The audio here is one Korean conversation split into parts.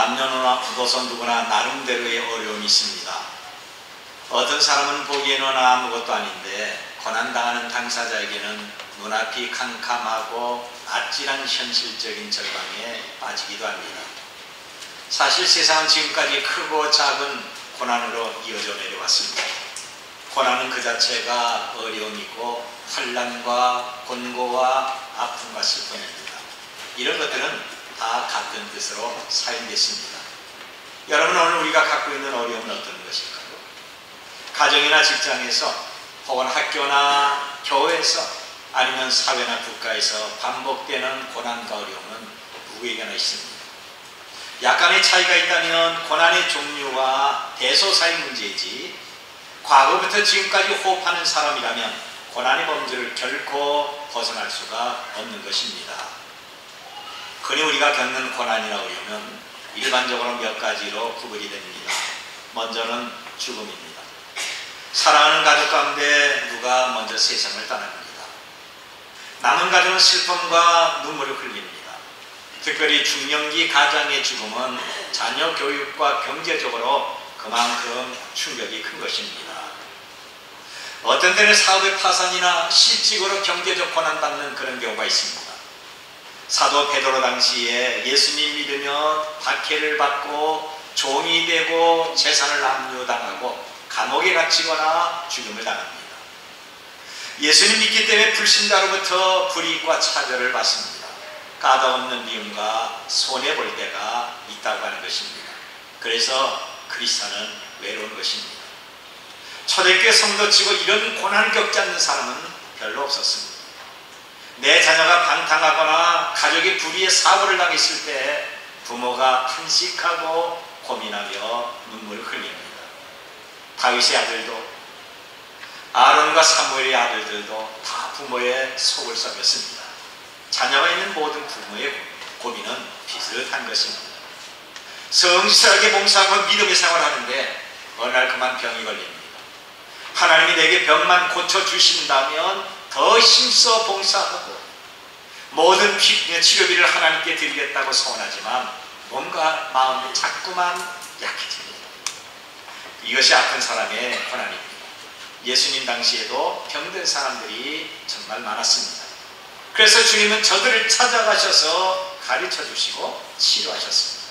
남녀노소 누구나 나름대로의 어려움이 있습니다. 어떤 사람은 보기에는 아무것도 아닌데 고난당하는 당사자에게는 눈앞이 캄캄하고 아찔한 현실적인 절망에 빠지기도 합니다. 사실 세상은 지금까지 크고 작은 고난으로 이어져 내려왔습니다. 고난은 그 자체가 어려움이고 환난과 곤고와 아픔과 슬픔입니다. 이런 것들은 다 같은 뜻으로 사용됐습니다. 여러분, 오늘 우리가 갖고 있는 어려움은 어떤 것일까요? 가정이나 직장에서 혹은 학교나 교회에서 아니면 사회나 국가에서 반복되는 고난과 어려움은 누구에게나 있습니다. 약간의 차이가 있다면 고난의 종류와 대소사의 문제이지, 과거부터 지금까지 호흡하는 사람이라면 고난의 범주를 결코 벗어날 수가 없는 것입니다. 흔히 우리가 겪는 고난이나 어려움은 일반적으로 몇 가지로 구분이 됩니다. 먼저는 죽음입니다. 사랑하는 가족 가운데 누가 먼저 세상을 떠납니다. 남은 가족은 슬픔과 눈물을 흘립니다. 특별히 중년기 가장의 죽음은 자녀 교육과 경제적으로 그만큼 충격이 큰 것입니다. 어떤 때는 사업의 파산이나 실직으로 경제적 고난받는 그런 경우가 있습니다. 사도 베드로 당시에 예수님 믿으며 박해를 받고 종이 되고 재산을 압류당하고 감옥에 갇히거나 죽음을 당합니다. 예수님 믿기 때문에 불신자로부터 불이익과 차별을 받습니다. 까다없는 미움과 손해볼 때가 있다고 하는 것입니다. 그래서 그리스도는 외로운 것입니다. 초대교회 성도치고 이런 고난을 겪지 않는 사람은 별로 없었습니다. 내 자녀가 방탕하거나 가족이 불의의 사고를 당했을 때 부모가 탄식하고 고민하며 눈물을 흘립니다. 다윗의 아들도 아론과 사무엘의 아들들도 다 부모의 속을 썩였습니다. 자녀가 있는 모든 부모의 고민은 비슷한 것입니다. 성실하게 봉사하고 믿음의 생활을 하는데 어느 날 그만 병이 걸립니다. 하나님이 내게 병만 고쳐주신다면 더 힘써 봉사하고 모든 치료비를 하나님께 드리겠다고 소원하지만 몸과 마음이 자꾸만 약해집니다. 이것이 아픈 사람의 고난입니다. 예수님 당시에도 병든 사람들이 정말 많았습니다. 그래서 주님은 저들을 찾아가셔서 가르쳐 주시고 치료하셨습니다.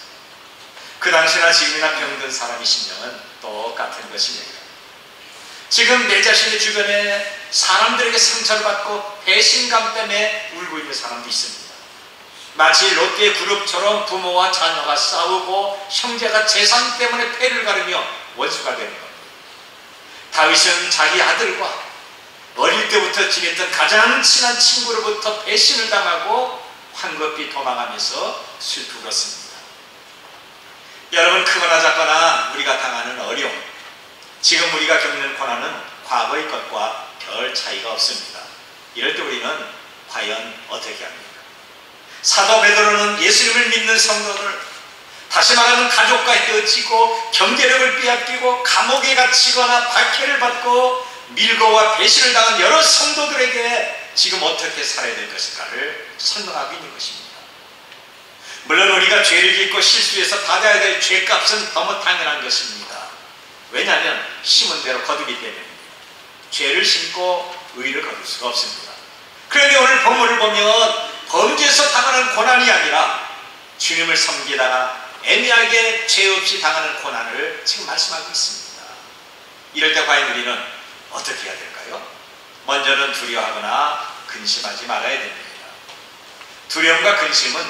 그 당시나 지금이나 병든 사람의 심정은 똑같은 것입니다. 지금 내 자신의 주변에 사람들에게 상처를 받고 배신감 때문에 울고 있는 사람도 있습니다. 마치 롯데 그룹처럼 부모와 자녀가 싸우고 형제가 재산 때문에 패를 가르며 원수가 되는 겁니다. 다윗은 자기 아들과 어릴 때부터 지냈던 가장 친한 친구로부터 배신을 당하고 황급히 도망하면서 슬프었습니다. 여러분, 크거나 작거나 우리가 당하는 어려움, 지금 우리가 겪는 고난은 과거의 것과 별 차이가 없습니다. 이럴 때 우리는 과연 어떻게 합니까? 사도 베드로는 예수님을 믿는 성도들, 다시 말하면 가족과 헤어지고 경제력을 빼앗기고 감옥에 갇히거나 박해를 받고 밀고와 배신을 당한 여러 성도들에게 지금 어떻게 살아야 될 것일까를 설명하고 있는 것입니다. 물론 우리가 죄를 짓고 실수해서 받아야 될 죄값은 너무 당연한 것입니다. 왜냐하면 심은 대로 거두기 때문입니다. 죄를 심고 의를 거둘 수가 없습니다. 그런데 오늘 본문을 보면 범죄에서 당하는 고난이 아니라 주님을 섬기다가 애매하게 죄 없이 당하는 고난을 지금 말씀하고 있습니다. 이럴 때 과연 우리는 어떻게 해야 될까요? 먼저는 두려워하거나 근심하지 말아야 됩니다. 두려움과 근심은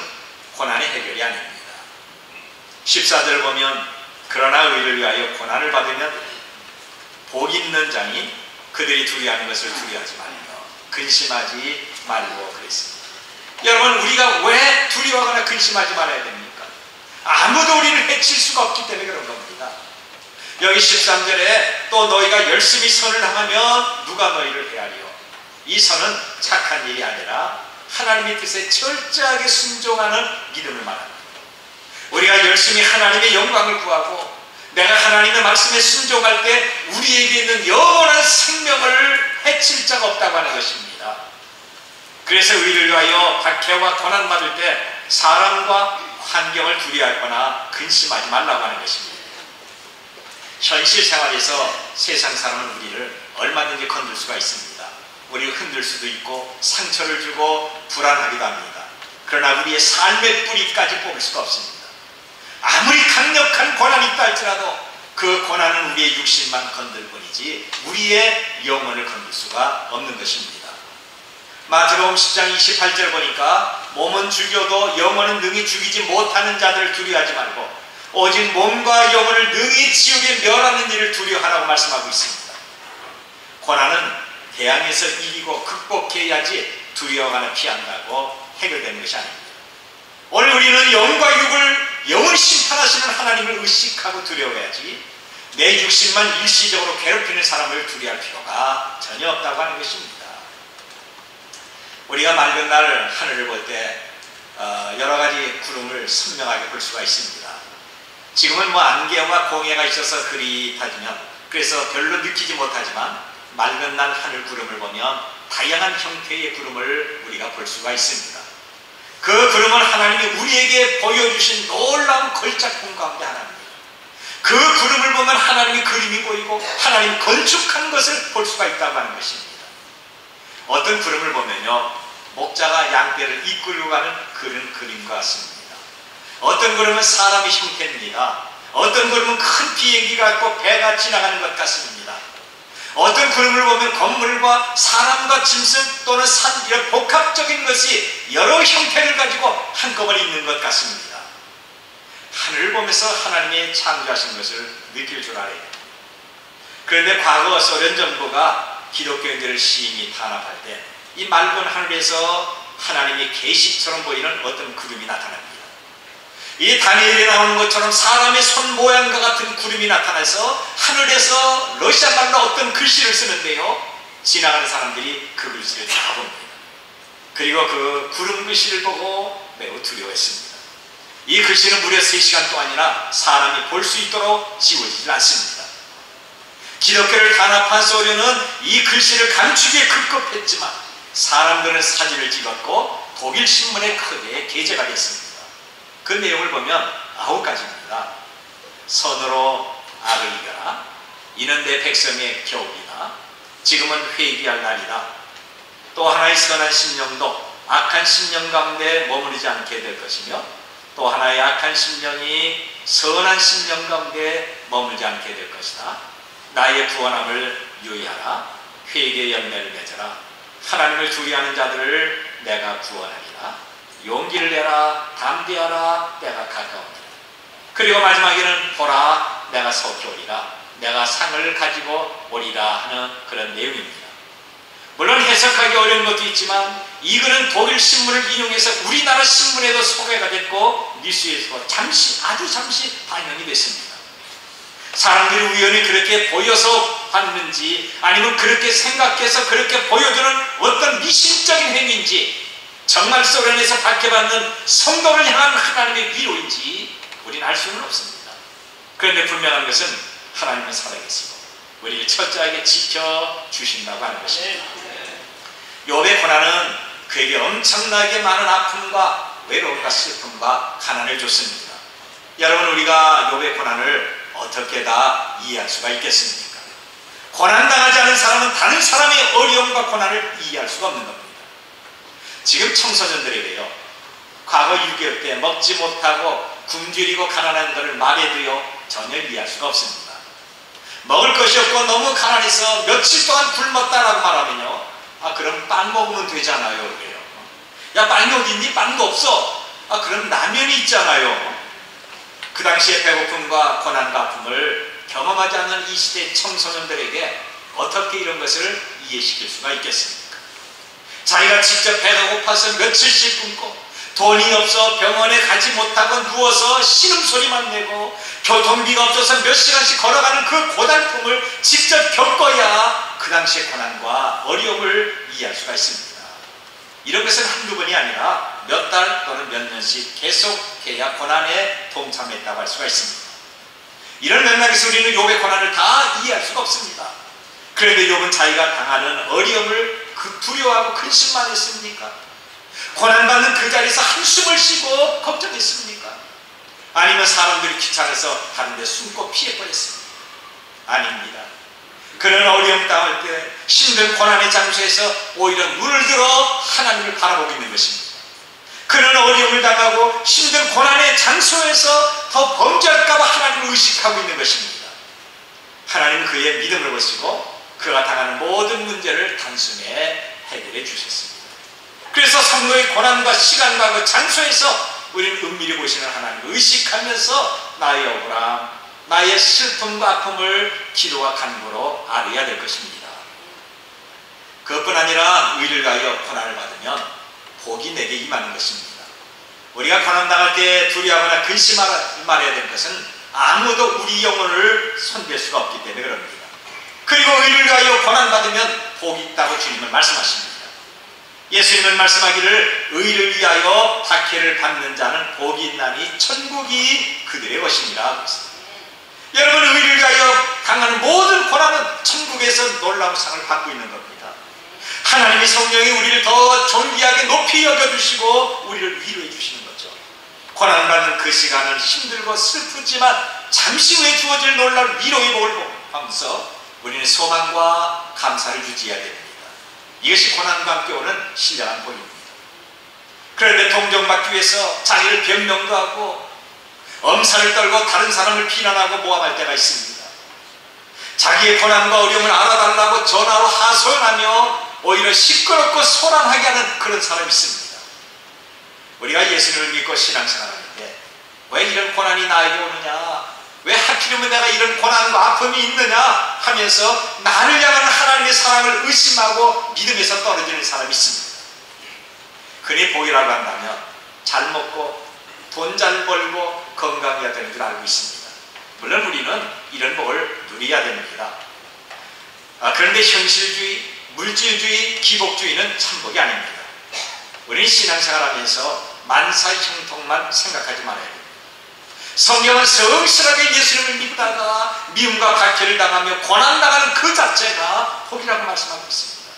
고난의 해결이 아닙니다. 14절을 보면 그러나 의를 위하여 고난을 받으면 복 있는 자니 그들이 두려워하는 것을 두려워하지 말며 근심하지 말고 그랬습니다. 여러분, 우리가 왜 두려워하거나 근심하지 말아야 됩니까? 아무도 우리를 해칠 수가 없기 때문에 그런 겁니다. 여기 13절에 또 너희가 열심히 선을 행하면 누가 너희를 헤아리요. 이 선은 착한 일이 아니라 하나님의 뜻에 철저하게 순종하는 믿음을 말합니다. 우리가 열심히 하나님의 영광을 구하고 내가 하나님의 말씀에 순종할 때 우리에게 있는 영원한 생명을 해칠 자가 없다고 하는 것입니다. 그래서 의를 위하여 박해와 고난받을 때 사람과 환경을 두려워하거나 근심하지 말라고 하는 것입니다. 현실 생활에서 세상 사람은 우리를 얼마든지 건들 수가 있습니다. 우리를 흔들 수도 있고 상처를 주고 불안하기도 합니다. 그러나 우리의 삶의 뿌리까지 뽑을 수가 없습니다. 아무리 강력한 고난이 있다 할지라도 그 고난은 우리의 육신만 건들 뿐이지 우리의 영혼을 건들 수가 없는 것입니다. 마태복음 10장 28절 보니까 몸은 죽여도 영혼은 능히 죽이지 못하는 자들을 두려워하지 말고 오직 몸과 영혼을 능히 지옥에 멸하는 일을 두려워하라고 말씀하고 있습니다. 고난은 대항해서 이기고 극복해야지 두려워하거나 피한다고 해결되는 것이 아닙니다. 오늘 우리는 영과 육을 영을 심판하시는 하나님을 의식하고 두려워해야지 내 육신만 일시적으로 괴롭히는 사람을 두려워할 필요가 전혀 없다고 하는 것입니다. 우리가 맑은 날 하늘을 볼 때 여러 가지 구름을 선명하게 볼 수가 있습니다. 지금은 안개와 공해가 있어서 흐릿하지만 그래서 별로 느끼지 못하지만 맑은 날 하늘 구름을 보면 다양한 형태의 구름을 우리가 볼 수가 있습니다. 그 구름은 하나님이 우리에게 보여주신 놀라운 걸작품 가운데 하나입니다. 그 구름을 보면 하나님의 그림이 보이고 하나님 건축한 것을 볼 수가 있다고 하는 것입니다. 어떤 구름을 보면요 목자가 양떼를 이끌고 가는 그런 그림과 같습니다. 어떤 구름은 사람의 형태입니다. 어떤 구름은 큰 비행기가 있고 배가 지나가는 것 같습니다. 어떤 구름을 보면 건물과 사람과 짐승 또는 산 이런 복합적인 것이 여러 형태를 가지고 한꺼번에 있는 것 같습니다. 하늘을 보면서 하나님의 창조하신 것을 느낄 줄 알아요. 그런데 과거 소련 정부가 기독교인들을 심히 탄압할 때 이 맑은 하늘에서 하나님의 계시처럼 보이는 어떤 구름이 나타납니다. 이 다니엘에 나오는 것처럼 사람의 손 모양과 같은 구름이 나타나서 하늘에서 러시아 말로 어떤 글씨를 쓰는데요 지나가는 사람들이 그 글씨를 다 봅니다. 그리고 그 구름 글씨를 보고 매우 두려워했습니다. 이 글씨는 무려 3시간 동안이나 사람이 볼 수 있도록 지워지지 않습니다. 기독교를 탄압한 소련은 이 글씨를 감추기에 급급했지만 사람들은 사진을 찍었고 독일 신문에 크게 게재가 됐습니다. 그 내용을 보면 9가지입니다. 선으로 악을 이겨라. 이는 내 백성의 겨울이다. 지금은 회개할 날이다. 또 하나의 선한 심령도 악한 심령 가운데 머무르지 않게 될 것이며 또 하나의 악한 심령이 선한 심령 가운데 머물지 않게 될 것이다. 나의 구원함을 유의하라. 회개의 열매를 맺어라. 하나님을 두려워하는 자들을 내가 구원하리라. 용기를 내라. 담대하라. 때가 가까우니라. 그리고 마지막에는 보라 내가 속히 오리라. 내가 상을 가지고 오리라 하는 그런 내용입니다. 물론 해석하기 어려운 것도 있지만 이거는 독일 신문을 인용해서 우리나라 신문에도 소개가 됐고 뉴스에서 아주 잠시 반영이 됐습니다. 사람들이 우연히 그렇게 보여서 봤는지 아니면 그렇게 생각해서 그렇게 보여주는 어떤 미신적인 행위인지 정말 소련에서 박해받는 성도를 향한 하나님의 위로인지 우리는 알 수는 없습니다. 그런데 분명한 것은 하나님은 살아계시고 우리를 철저하게 지켜주신다고 하는 것입니다. 욥의 고난은 그에게 엄청나게 많은 아픔과 외로움과 슬픔과 가난을 줬습니다. 여러분 우리가 욥의 고난을 어떻게 다 이해할 수가 있겠습니까? 고난당하지 않은 사람은 다른 사람의 어려움과 고난을 이해할 수가 없는 겁니다. 지금 청소년들에게요 과거 6.25 때 먹지 못하고 굶주리고 가난한 것을 말에 두어 전혀 이해할 수가 없습니다. 먹을 것이 없고 너무 가난해서 며칠 동안 굶었다라고 말하면요 그럼 빵 먹으면 되잖아요. 그래요. 야 빵이 어디 있니? 빵도 없어. 그럼 라면이 있잖아요. 그 당시에 배고픔과 고난과 아픔을 경험하지 않는 이 시대 청소년들에게 어떻게 이런 것을 이해시킬 수가 있겠습니까? 자기가 직접 배가 고파서 며칠씩 굶고 돈이 없어 병원에 가지 못하고 누워서 신음소리만 내고 교통비가 없어서 몇 시간씩 걸어가는 그 고달픔을 직접 겪어야 그 당시의 고난과 어려움을 이해할 수가 있습니다. 이런 것은 한두 번이 아니라 몇 달 또는 몇 년씩 계속해야 고난에 동참했다고 할 수가 있습니다. 이런 맥락에서 우리는 욥의 고난을 다 이해할 수가 없습니다. 그런데 욥은 자기가 당하는 어려움을 두려워하고 근심만 했습니까? 고난받는 그 자리에서 한숨을 쉬고 걱정했습니까? 아니면 사람들이 귀찮아서 다른 데 숨고 피해버렸습니다. 아닙니다. 그런 어려움 당할 때 힘든 고난의 장소에서 오히려 눈을 들어 하나님을 바라보고 있는 것입니다. 그런 어려움을 당하고 힘든 고난의 장소에서 더 범죄할까봐 하나님을 의식하고 있는 것입니다. 하나님은 그의 믿음을 보시고 그가 당하는 모든 문제를 단숨에 해결해 주셨습니다. 그래서 성도의 고난과 시간과 그 장소에서 우리는 은밀히 보시는 하나님을 의식하면서 나의 억울함, 나의 슬픔과 아픔을 기도와 간구로 아뢰어야 될 것입니다. 그것뿐 아니라 의를 가하여 고난을 받으면 복이 내게 임하는 것입니다. 우리가 고난당할 때 두려워하거나 근심해야 될 것은 아무도 우리 영혼을 손댈 수가 없기 때문에 그럽니다. 그리고 의를 가하여 고난받으면 복이 있다고 주님은 말씀하십니다. 예수님은 말씀하기를 의를 위하여 박해를 받는 자는 복이 있나니 천국이 그들의 것입니다 하고 있습니다. 여러분, 의를 위하여 당하는 모든 고난은 천국에서 놀라운 상을 받고 있는 겁니다. 하나님의 성령이 우리를 더 존귀하게 높이 여겨주시고 우리를 위로해 주시는 거죠. 고난을 받는 그 시간은 힘들고 슬프지만 잠시 후에 주어질 놀라운 위로의 복을 보면서 우리는 소망과 감사를 유지해야 됩니다. 이것이 고난과 함께 오는 신령한 복입니다. 그런데 동정받기 위해서 자기를 변명도 하고 엄살을 떨고 다른 사람을 비난하고 모함할 때가 있습니다. 자기의 고난과 어려움을 알아달라고 전화로 하소연하며 오히려 시끄럽고 소란하게 하는 그런 사람이 있습니다. 우리가 예수님을 믿고 신앙생활하는데 왜 이런 고난이 나에게 오느냐, 왜 하필이면 내가 이런 고난과 아픔이 있느냐 하면서 나를 향하는 하나님의 사랑을 의심하고 믿음에서 떨어지는 사람이 있습니다. 그의 복이라고 한다면 잘 먹고 돈 잘 벌고 건강해야 되는 줄 알고 있습니다. 물론 우리는 이런 복을 누려야 됩니다. 그런데 현실주의, 물질주의, 기복주의는 참복이 아닙니다. 우리는 신앙생활하면서 만사형통만 생각하지 말아야 됩니다. 성경은 성실하게 예수님을 믿다가 미움과 박해를 당하며 고난당하는 그 자체가 복이라고 말씀하고 있습니다.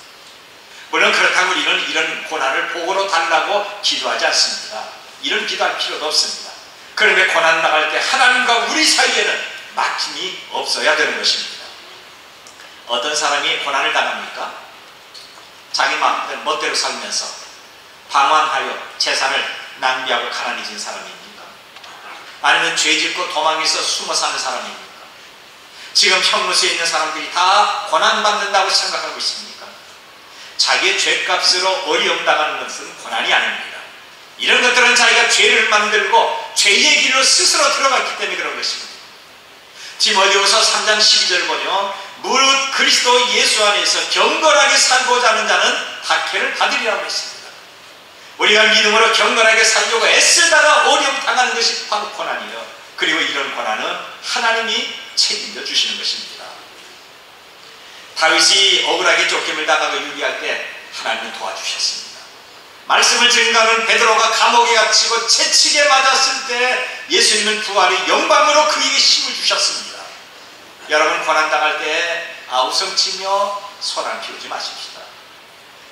물론 그렇다면 우리는 이런 고난을 복으로 달라고 기도하지 않습니다. 이런 기도할 필요도 없습니다. 그런데 고난당할 때 하나님과 우리 사이에는 막힘이 없어야 되는 것입니다. 어떤 사람이 고난을 당합니까? 자기 멋대로 살면서 방황하여 재산을 낭비하고 가난해진 사람입니다. 아니면 죄짓고 도망해서 숨어 사는 사람입니까? 지금 형무소에 있는 사람들이 다 고난받는다고 생각하고 있습니까? 자기의 죄값으로 어려움 당하는 것은 고난이 아닙니다. 이런 것들은 자기가 죄를 만들고 죄의 길로 스스로 들어갔기 때문에 그런 것입니다. 디모데후서 3장 12절을 보면 무릇 그리스도 예수 안에서 경건하게 살고자 하는 자는 박해를 받으리라고 했습니다. 우리가 믿음으로 경건하게 살려고 애쓰다가 어려움 당하는 것이 바로 고난이에요. 그리고 이런 고난은 하나님이 책임져 주시는 것입니다. 다윗이 억울하게 쫓김을 당하고 유리할 때 하나님은 도와주셨습니다. 말씀을 증거하는 베드로가 감옥에 갇히고 채찍에 맞았을 때 예수님은 부활의 영광으로 그에게 힘을 주셨습니다. 여러분, 고난당할 때 아우성치며 소란 피우지 마십시다.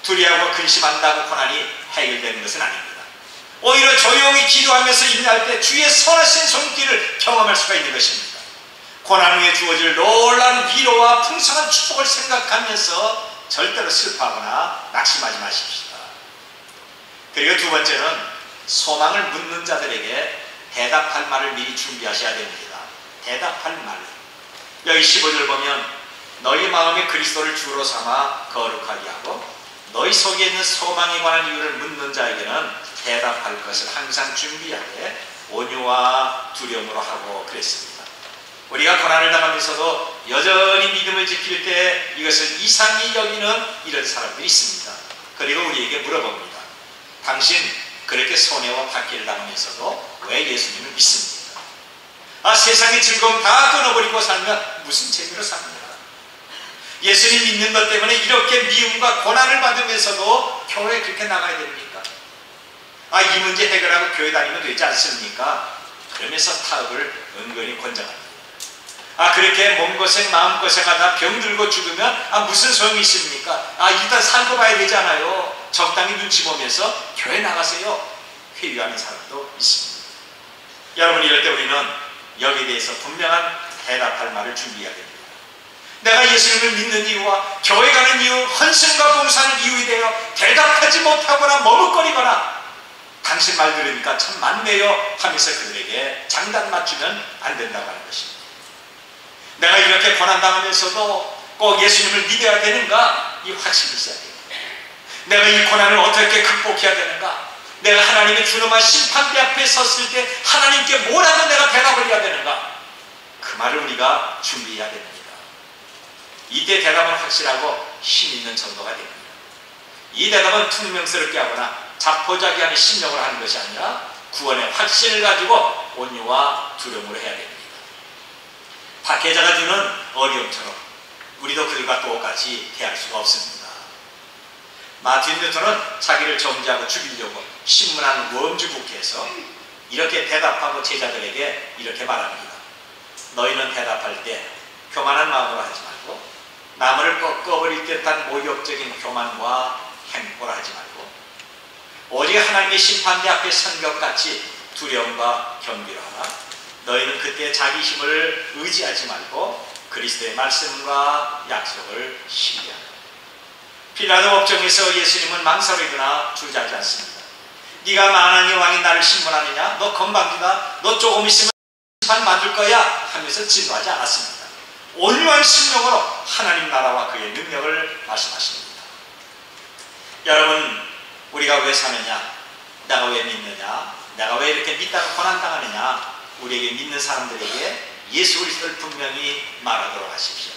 두려워하고 근심한다고 고난이 해결되는 것은 아닙니다. 오히려 조용히 기도하면서 인내할 때 주의 선하신 손길을 경험할 수가 있는 것입니다. 고난 후에 주어질 놀라운 위로와 풍성한 축복을 생각하면서 절대로 슬퍼하거나 낙심하지 마십시다. 그리고 두 번째는 소망을 묻는 자들에게 대답할 말을 미리 준비하셔야 됩니다. 대답할 말. 여기 15절 보면 너희 마음에 그리스도를 주로 삼아 거룩하게 하고 너희 속에 있는 소망에 관한 이유를 묻는 자에게는 대답할 것을 항상 준비하되 온유와 두려움으로 하고 그랬습니다. 우리가 고난을 당하면서도 여전히 믿음을 지킬 때 이것을 이상히 여기는 이런 사람들이 있습니다. 그리고 우리에게 물어봅니다. 당신 그렇게 손해와 박해를 당하면서도 왜 예수님을 믿습니까? 세상의 즐거움 다 끊어버리고 살면 무슨 재미로 삽니까? 예수님 믿는 것 때문에 이렇게 미움과 고난을 받으면서도 교회에 그렇게 나가야 됩니까? 이 문제 해결하고 교회 다니면 되지 않습니까? 그러면서 타협을 은근히 권장합니다. 그렇게 몸고생 마음고생하다 병들고 죽으면 무슨 소용이 있습니까? 일단 살고 봐야 되잖아요. 적당히 눈치 보면서 교회 나가세요. 회유하는 사람도 있습니다. 여러분, 이럴 때 우리는 여기에 대해서 분명한 대답할 말을 준비해야 됩니다. 내가 예수님을 믿는 이유와 교회 가는 이유, 헌신과 봉사하는 이유에 대하여 대답하지 못하거나 머뭇거리거나 당신 말 들으니까 참 많네요 하면서 그들에게 장단 맞추면 안 된다고 하는 것입니다. 내가 이렇게 고난당하면서도 꼭 예수님을 믿어야 되는가? 이 확신이 있어야 됩니다. 내가 이 고난을 어떻게 극복해야 되는가? 내가 하나님의 준엄한 심판대 앞에 섰을 때 하나님께 뭐라도 내가 대답을 해야 되는가? 그 말을 우리가 준비해야 됩니다. 이때 대답은 확실하고 힘있는 전도가 됩니다. 이 대답은 퉁명스럽게 하거나 자포자기하는 심령으로 하는 것이 아니라 구원의 확신을 가지고 온유와 두려움으로 해야 됩니다. 박해자가 주는 어려움처럼 우리도 그들과 똑같이 대할 수가 없습니다. 마틴 루터는 자기를 정죄하고 죽이려고 신문하는 웜즈 국회에서 이렇게 대답하고 제자들에게 이렇게 말합니다. 너희는 대답할 때 교만한 마음으로 하지 말고 남을 꺾어버릴 듯한 모욕적인 교만과 행보를 하지 말고 오직 하나님의 심판대 앞에 선 것같이 두려움과 경비로 하라. 너희는 그때 자기 힘을 의지하지 말고 그리스도의 말씀과 약속을 신뢰하라. 빌라도 법정에서 예수님은 망설이거나 주저하지 않습니다. 네가 만왕의 왕이 나를 신문하느냐? 너 건방지다. 너 조금 있으면 심판 받을 거야 하면서 진노하지 않았습니다. 온유한 심령으로 하나님 나라와 그의 능력을 말씀하십니다. 여러분, 우리가 왜 사느냐? 내가 왜 믿느냐? 내가 왜 이렇게 믿다가 고난당하느냐? 우리에게 믿는 사람들에게 예수 그리스도를 분명히 말하도록 하십시오.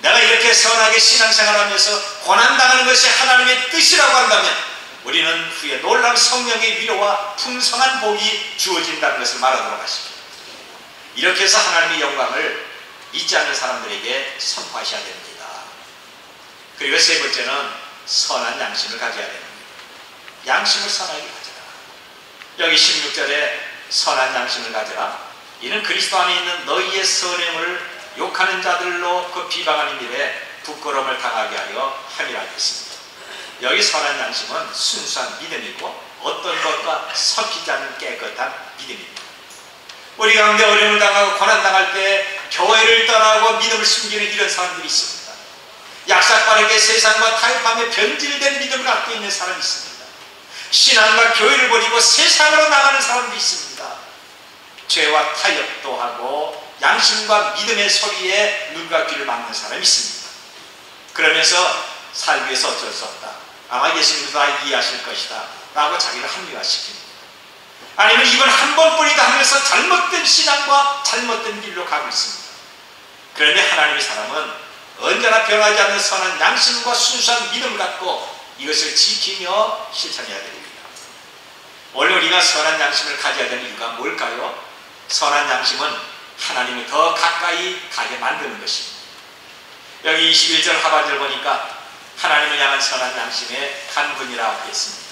내가 이렇게 선하게 신앙생활하면서 고난당하는 것이 하나님의 뜻이라고 한다면 우리는 후에 놀라운 성령의 위로와 풍성한 복이 주어진다는 것을 말하도록 하십시오. 이렇게 해서 하나님의 영광을 믿지 않는 사람들에게 선포하셔야 됩니다. 그리고 세 번째는 선한 양심을 가져야 됩니다. 양심을 선하게 가져라. 여기 16절에 선한 양심을 가져라. 이는 그리스도 안에 있는 너희의 선행을 욕하는 자들로 그 비방하는 일에 부끄러움을 당하게 하려 함이라 했습니다. 여기 선한 양심은 순수한 믿음이고 어떤 것과 섞이지 않는 깨끗한 믿음입니다. 우리 가운데 어려움을 당하고 고난당할 때 교회를 떠나고 믿음을 숨기는 이런 사람들이 있습니다. 약삭빠르게 세상과 타협하며 변질된 믿음을 갖고 있는 사람이 있습니다. 신앙과 교회를 버리고 세상으로 나가는 사람도 있습니다. 죄와 타협도 하고 양심과 믿음의 소리에 눈과 귀를 막는 사람이 있습니다. 그러면서 살기 위해서 어쩔 수 없다. 아마 예수님도 다 이해하실 것이다 라고 자기를 합리화시킵니다. 아니면 이번 한 번뿐이다 하면서 잘못된 신앙과 잘못된 길로 가고 있습니다. 그런데 하나님의 사람은 언제나 변하지 않는 선한 양심과 순수한 믿음을 갖고 이것을 지키며 실천해야 됩니다. 오늘 우리가 선한 양심을 가져야 되는 이유가 뭘까요? 선한 양심은 하나님을 더 가까이 가게 만드는 것입니다. 여기 21절 하반절 보니까 하나님을 향한 선한 양심의 간분이라고 했습니다.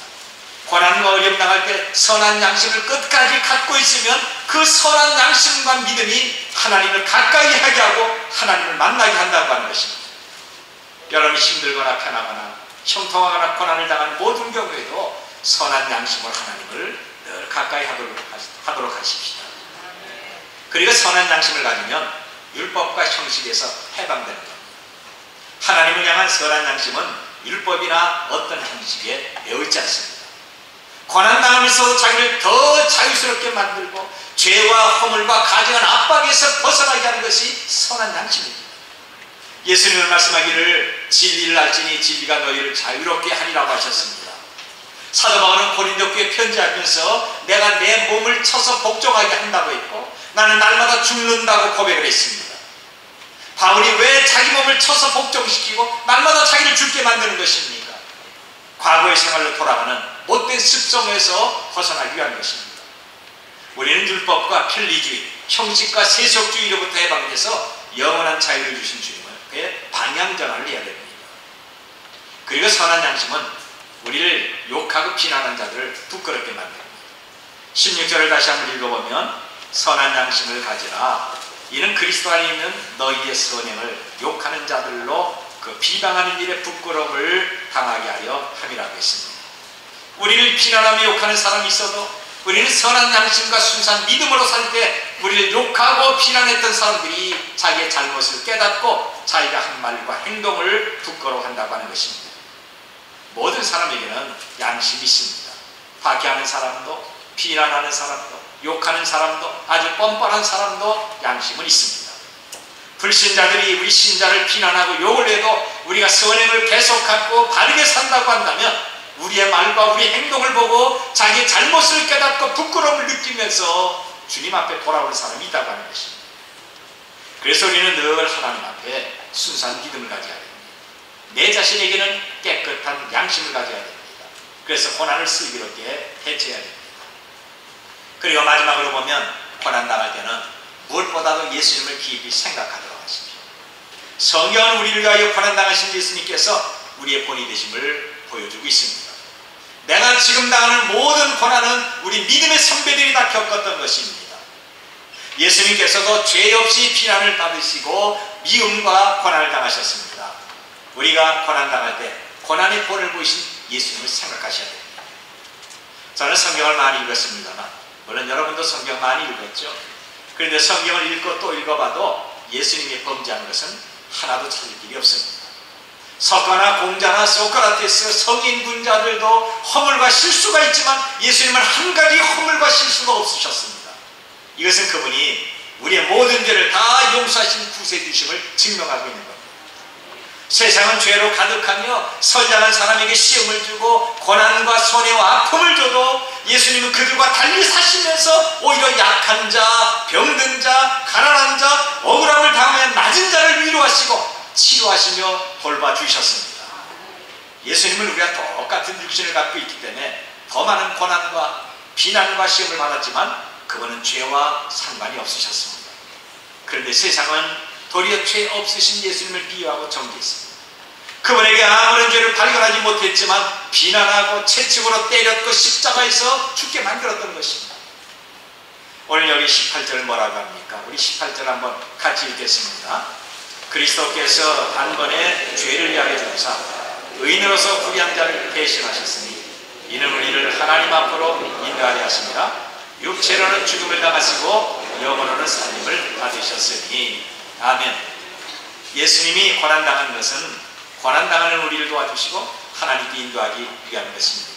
고난과 어려움 당할 때 선한 양심을 끝까지 갖고 있으면 그 선한 양심과 믿음이 하나님을 가까이 하게 하고 하나님을 만나게 한다고 하는 것입니다. 여러분이 힘들거나 편하거나 형통하거나 고난을 당하는 모든 경우에도 선한 양심으로 하나님을 늘 가까이 하도록 하십시다. 그리고 선한 양심을 가지면 율법과 형식에서 해방되는 겁니다. 하나님을 향한 선한 양심은 율법이나 어떤 형식에 매여있지 않습니다. 고난당하면서도 자기를 더 자유스럽게 만들고 죄와 허물과 가정한 압박에서 벗어나게 하는 것이 선한 양심입니다. 예수님은 말씀하기를 진리를 알지니 진리가 너희를 자유롭게 하리라고 하셨습니다. 사도 바울은 고린도 교회에 편지하면서 내가 내 몸을 쳐서 복종하게 한다고 했고 나는 날마다 죽는다고 고백을 했습니다. 바울이 왜 자기 몸을 쳐서 복종시키고 날마다 자기를 죽게 만드는 것입니까? 과거의 생활로 돌아가는 못된 습성에서 벗어나기 위한 것입니다. 우리는 율법과 편리주의, 형식과 세속주의로부터 해방돼서 영원한 자유를 주신 주님의 방향전환을 해야 됩니다. 그리고 선한 양심은 우리를 욕하고 비난하는 자들을 부끄럽게 만듭니다. 16절을 다시 한번 읽어보면 선한 양심을 가지라. 이는 그리스도 안에 있는 너희의 선행을 욕하는 자들로 그 비방하는 일에 부끄러움을 당하게 하려 함이라고 했습니다. 우리를 비난하며 욕하는 사람이 있어도 우리는 선한 양심과 순수한 믿음으로 살 때 우리를 욕하고 비난했던 사람들이 자기의 잘못을 깨닫고 자기가 한 말과 행동을 부끄러워한다고 하는 것입니다. 모든 사람에게는 양심이 있습니다. 박해하는 사람도, 비난하는 사람도, 욕하는 사람도, 아주 뻔뻔한 사람도 양심은 있습니다. 불신자들이 우리 신자를 비난하고 욕을 해도 우리가 선행을 계속하고 바르게 산다고 한다면 우리의 말과 우리의 행동을 보고 자기의 잘못을 깨닫고 부끄러움을 느끼면서 주님 앞에 돌아오는 사람이 있다고 하는 것입니다. 그래서 우리는 늘 하나님 앞에 순수한 믿음을 가져야 됩니다. 내 자신에게는 깨끗한 양심을 가져야 됩니다. 그래서 고난을 슬기롭게 대처해야 됩니다. 그리고 마지막으로 보면 고난당할 때는 무엇보다도 예수님을 깊이 생각하도록 하십시오. 성경은 우리를 위하여 고난당하신 예수님께서 우리의 본이 되심을 보여주고 있습니다. 내가 지금 당하는 모든 고난은 우리 믿음의 선배들이 다 겪었던 것입니다. 예수님께서도 죄 없이 비난을 받으시고 미움과 고난을 당하셨습니다. 우리가 고난당할 때 고난의 본을 보이신 예수님을 생각하셔야 됩니다. 저는 성경을 많이 읽었습니다만, 물론 여러분도 성경 많이 읽었죠. 그런데 성경을 읽고 또 읽어봐도 예수님이 범죄한 것은 하나도 찾을 길이 없습니다. 석가나 공자나 소크라테스, 성인 군자들도 허물과 실수가 있지만 예수님은 한 가지 허물과 실수가 없으셨습니다. 이것은 그분이 우리의 모든 죄를 다 용서하신 구세주심을 증명하고 있는 겁니다. 세상은 죄로 가득하며 선량한 사람에게 시험을 주고 고난과 손해와 아픔을 줘도 예수님은 그들과 달리 사시면서 오히려 약한 자, 병든 자, 가난한 자, 억울함을 당하며 낮은 자를 위로하시고 치료하시며 돌봐주셨습니다. 예수님은 우리가 똑같은 육신을 갖고 있기 때문에 더 많은 고난과 비난과 시험을 받았지만 그분은 죄와 상관이 없으셨습니다. 그런데 세상은 도리어 죄 없으신 예수님을 비유하고 정죄했습니다. 그분에게 아무런 죄를 발견하지 못했지만 비난하고 채찍으로 때렸고 십자가에서 죽게 만들었던 것입니다. 오늘 여기 18절 뭐라고 합니까? 우리 18절 한번 같이 읽겠습니다. 그리스도께서 단번에 죄를 위하여 주사 의인으로서 불의한 자를 대신하셨으니 이는 우리를 하나님 앞으로 인도하려 하십니다. 육체로는 죽음을 당하시고 영으로는 살림을 받으셨으니. 아멘. 예수님이 고난당한 것은 고난당하는 우리를 도와주시고 하나님께 인도하기 위한 것입니다.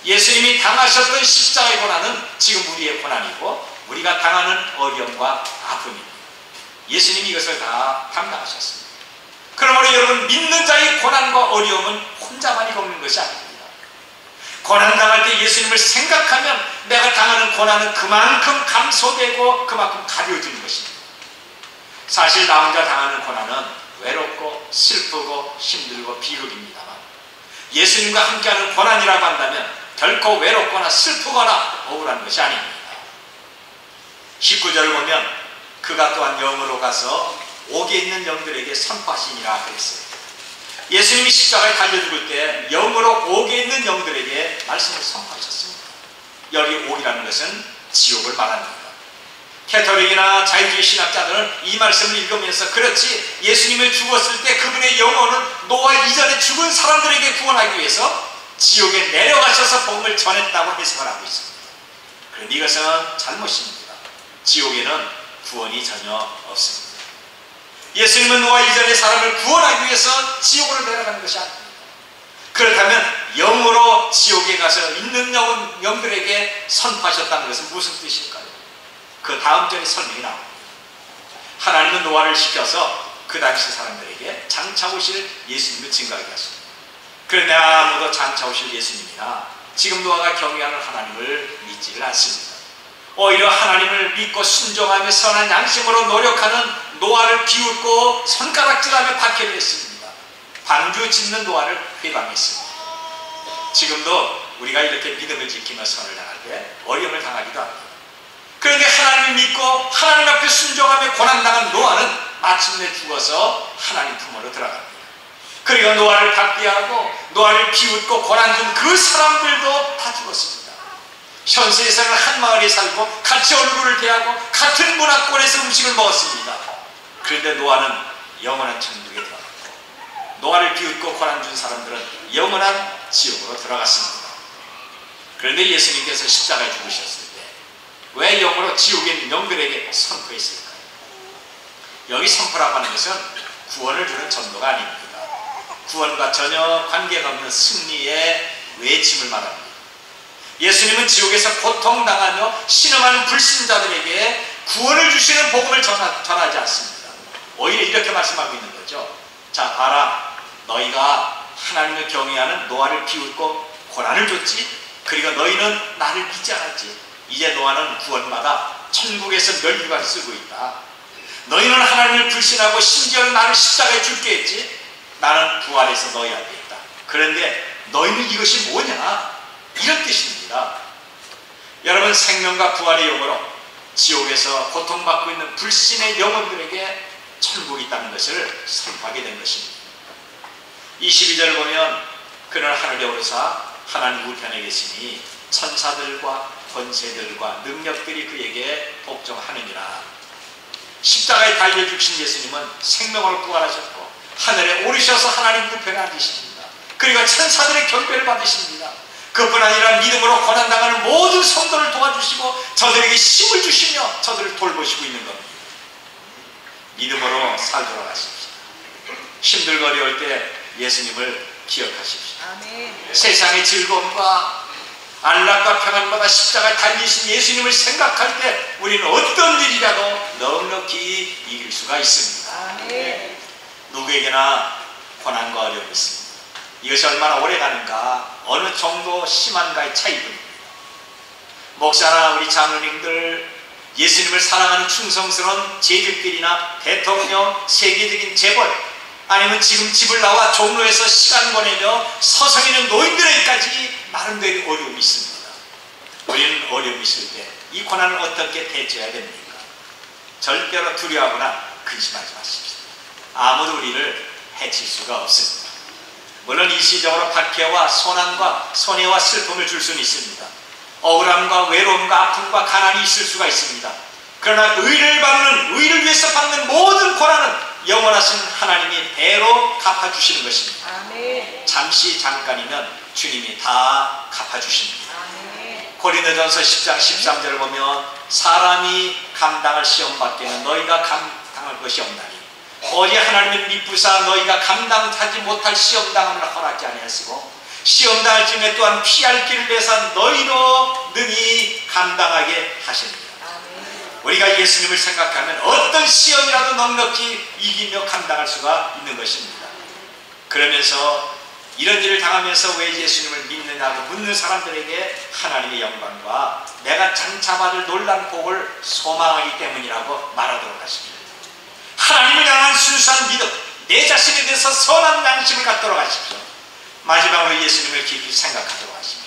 예수님이 당하셨던 십자가의 고난은 지금 우리의 고난이고 우리가 당하는 어려움과 아픔입니다. 예수님이 이것을 다 감당하셨습니다. 그러므로 여러분, 믿는 자의 고난과 어려움은 혼자만이 겪는 것이 아닙니다. 고난당할 때 예수님을 생각하면 내가 당하는 고난은 그만큼 감소되고 그만큼 가벼워지는 것입니다. 사실 나 혼자 당하는 고난은 외롭고 슬프고 힘들고 비극입니다만 예수님과 함께하는 고난이라고 한다면 결코 외롭거나 슬프거나 억울한 것이 아닙니다. 19절을 보면 그가 또한 영으로 가서 옥에 있는 영들에게 선포하시니라 그랬어요. 예수님이 십자가에 달려 죽을 때 영으로 옥에 있는 영들에게 말씀을 선포하셨습니다. 여기 옥이라는 것은 지옥을 말합니다. 캐톨릭이나 자유주의 신학자들은 이 말씀을 읽으면서 그렇지, 예수님을 죽었을 때 그분의 영혼은 노아 이전에 죽은 사람들에게 구원하기 위해서 지옥에 내려가셔서 복음을 전했다고 해석을 하고 있습니다. 그런데 이것은 잘못입니다. 지옥에는 구원이 전혀 없습니다. 예수님은 노아 이전의 사람을 구원하기 위해서 지옥으로 내려가는 것이 아닙니다. 그렇다면 영으로 지옥에 가서 있는 영들에게 선포하셨다는 것은 무슨 뜻일까요? 그 다음 절에 설명이 나옵니다. 하나님은 노아를 시켜서 그 당시 사람들에게 장차 오실 예수님을 증거하게 하십니다. 그런데 아무도 장차 오실 예수님이나 지금 노아가 경외하는 하나님을 믿지를 않습니다. 오히려 하나님을 믿고 순종하며 선한 양심으로 노력하는 노아를 비웃고 손가락질하며 박해를 했습니다. 방주 짓는 노아를 회방했습니다. 지금도 우리가 이렇게 믿음을 지키며 선을 당할 때 어려움을 당하기도 합니다. 그런데 하나님을 믿고 하나님 앞에 순종하며 고난당한 노아는 마침내 죽어서 하나님 품으로 들어갑니다. 그리고 노아를 박해하고 노아를 비웃고 고난 준 그 사람들도 다 죽었습니다. 현 세상을 한 마을에 살고 같이 얼굴을 대하고 같은 문화권에서 음식을 먹었습니다. 그런데 노아는 영원한 천국에 들어갔고 노아를 비웃고 고난 준 사람들은 영원한 지옥으로 들어갔습니다. 그런데 예수님께서 십자가에 죽으셨을 때 왜 영으로 지옥에 있는 영들에게 선포했을까요? 여기 선포라고 하는 것은 구원을 주는 전도가 아닙니다. 구원과 전혀 관계가 없는 승리의 외침을 말합니다. 예수님은 지옥에서 고통당하며 신음하는 불신자들에게 구원을 주시는 복음을 전하지 않습니다. 오히려 이렇게 말씀하고 있는 거죠. 자, 봐라. 너희가 하나님을 경외하는 노아를 비웃고 고난을 줬지. 그리고 너희는 나를 믿지 않았지. 이제 노아는 구원받아 천국에서 멸류관 쓰고 있다. 너희는 하나님을 불신하고 심지어는 나를 십자가에 죽게 했지. 나는 부활해서 너희 앞에 있다. 그런데 너희는 이것이 뭐냐? 이런 뜻입니다. 여러분, 생명과 부활의 영으로 지옥에서 고통받고 있는 불신의 영혼들에게 천국이 있다는 것을 선포하게 된 것입니다. 22절 보면 그는 하늘에 오르사 하나님 우편에 계시니 천사들과 권세들과 능력들이 그에게 복종하느니라. 십자가에 달려 죽으신 예수님은 생명으로 부활하셨고 하늘에 오르셔서 하나님 우편에 앉으십니다. 그리고 천사들의 경배를 받으십니다. 그뿐 아니라 믿음으로 고난당하는 모든 성도를 도와주시고 저들에게 힘을 주시며 저들을 돌보시고 있는 겁니다. 믿음으로 살도록 하십시오. 힘들고 어려울 때 예수님을 기억하십시오. 아멘. 세상의 즐거움과 안락과 평안보다 십자가에 달리신 예수님을 생각할 때 우리는 어떤 일이라도 넉넉히 이길 수가 있습니다. 아멘. 누구에게나 고난과 어려움이 있습니다. 이것이 얼마나 오래 가는가, 어느 정도 심한가의 차이입니다. 목사나 우리 장로님들, 예수님을 사랑하는 충성스러운 재직들이나 대통령, 세계적인 재벌, 아니면 지금 집을 나와 종로에서 시간 보내며 서성이는 노인들에게까지 나름대로 어려움이 있습니다. 우리는 어려움이 있을 때 이 고난을 어떻게 대처해야 됩니까? 절대로 두려워하거나 근심하지 마십시오. 아무도 우리를 해칠 수가 없습니다. 물론 일시적으로 박해와 손안과 손해와 슬픔을 줄 수는 있습니다. 억울함과 외로움과 아픔과 가난이 있을 수가 있습니다. 그러나 의를 위해서 받는 모든 고난은 영원하신 하나님이 배로 갚아주시는 것입니다. 아멘. 잠깐이면 주님이 다 갚아주십니다. 고린도전서 10장 13절을 보면 사람이 감당할 시험밖에는 너희가 감당할 것이 없나니 오직 하나님은 미쁘사 너희가 감당하지 못할 시험당함을 허락지 아니하시고 시험당할 즈음에 또한 피할 길을 내사 너희로 능히 감당하게 하십니다. 우리가 예수님을 생각하면 어떤 시험이라도 넉넉히 이기며 감당할 수가 있는 것입니다. 그러면서 이런 일을 당하면서 왜 예수님을 믿느냐고 묻는 사람들에게 하나님의 영광과 내가 장차받을 놀란 복을 소망하기 때문이라고 말하도록 하십니다. 하나님을 향한 순수한 믿음, 내 자신에 대해서 선한 양심을 갖도록 하십시오. 마지막으로 예수님을 깊이 생각하도록 하십시오.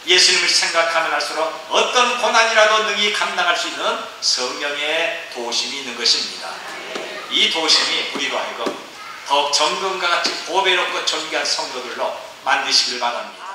예수님을 생각하면 할수록 어떤 고난이라도 능히 감당할 수 있는 성령의 도심이 있는 것입니다. 이 도심이 우리로 하여금 더욱 정금과 같이 보배롭고 존귀한 성도들로 만드시길 바랍니다.